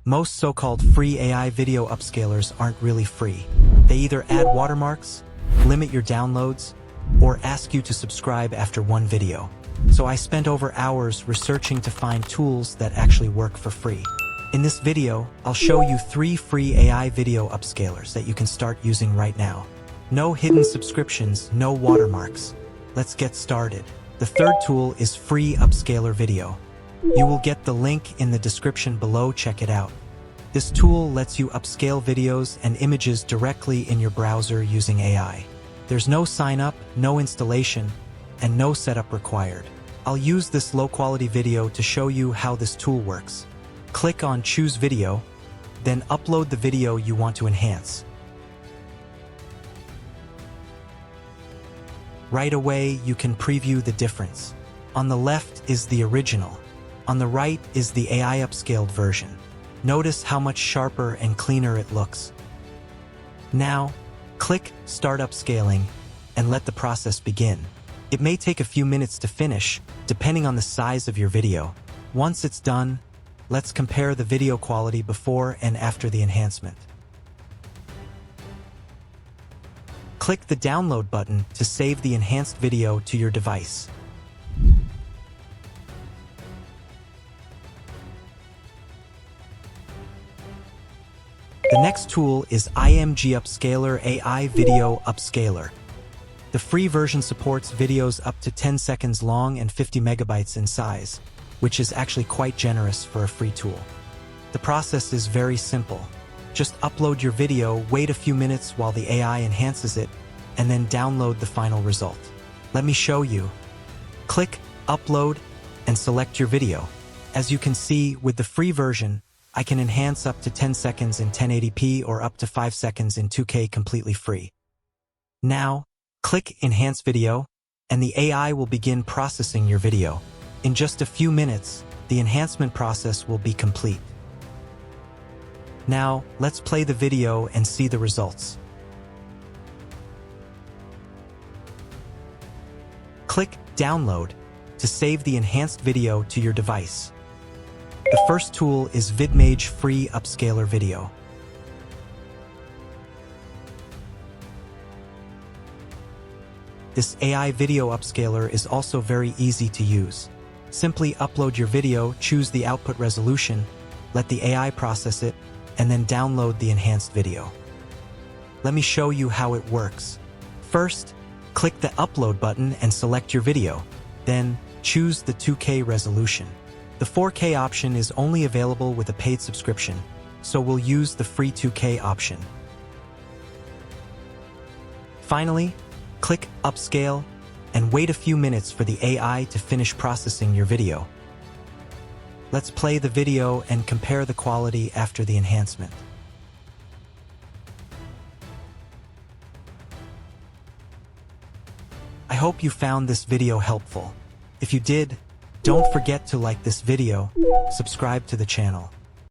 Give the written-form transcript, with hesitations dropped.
Most so-called free AI video upscalers aren't really free. They either add watermarks, limit your downloads, or ask you to subscribe after one video. So I spent over hours researching to find tools that actually work for free. In this video, I'll show you 3 free AI video upscalers that you can start using right now. No hidden subscriptions, no watermarks. Let's get started. The third tool is Free.Upscaler.Video. You will get the link in the description below, check it out. This tool lets you upscale videos and images directly in your browser using AI. There's no sign up, no installation, and no setup required. I'll use this low-quality video to show you how this tool works. Click on Choose Video, then upload the video you want to enhance. Right away, you can preview the difference. On the left is the original. On the right is the AI upscaled version. Notice how much sharper and cleaner it looks. Now, click Start Upscaling and let the process begin. It may take a few minutes to finish, depending on the size of your video. Once it's done, let's compare the video quality before and after the enhancement. Click the download button to save the enhanced video to your device. The next tool is ImgUpscaler AI Video Upscaler. The free version supports videos up to 10 seconds long and 50 megabytes in size, which is actually quite generous for a free tool. The process is very simple. Just upload your video, wait a few minutes while the AI enhances it, and then download the final result. Let me show you. Click Upload and select your video. As you can see, with the free version, I can enhance up to 10 seconds in 1080p or up to 5 seconds in 2K completely free. Now, click Enhance Video, and the AI will begin processing your video. In just a few minutes, the enhancement process will be complete. Now, let's play the video and see the results. Click Download to save the enhanced video to your device. The first tool is VidMage Free.Upscaler.Video. This AI video upscaler is also very easy to use. Simply upload your video, choose the output resolution, let the AI process it, and then download the enhanced video. Let me show you how it works. First, click the Upload button and select your video. Then, choose the 2K resolution. The 4K option is only available with a paid subscription, so we'll use the free 2K option. Finally, click Upscale and wait a few minutes for the AI to finish processing your video. Let's play the video and compare the quality after the enhancement. I hope you found this video helpful. If you did, don't forget to like this video, subscribe to the channel.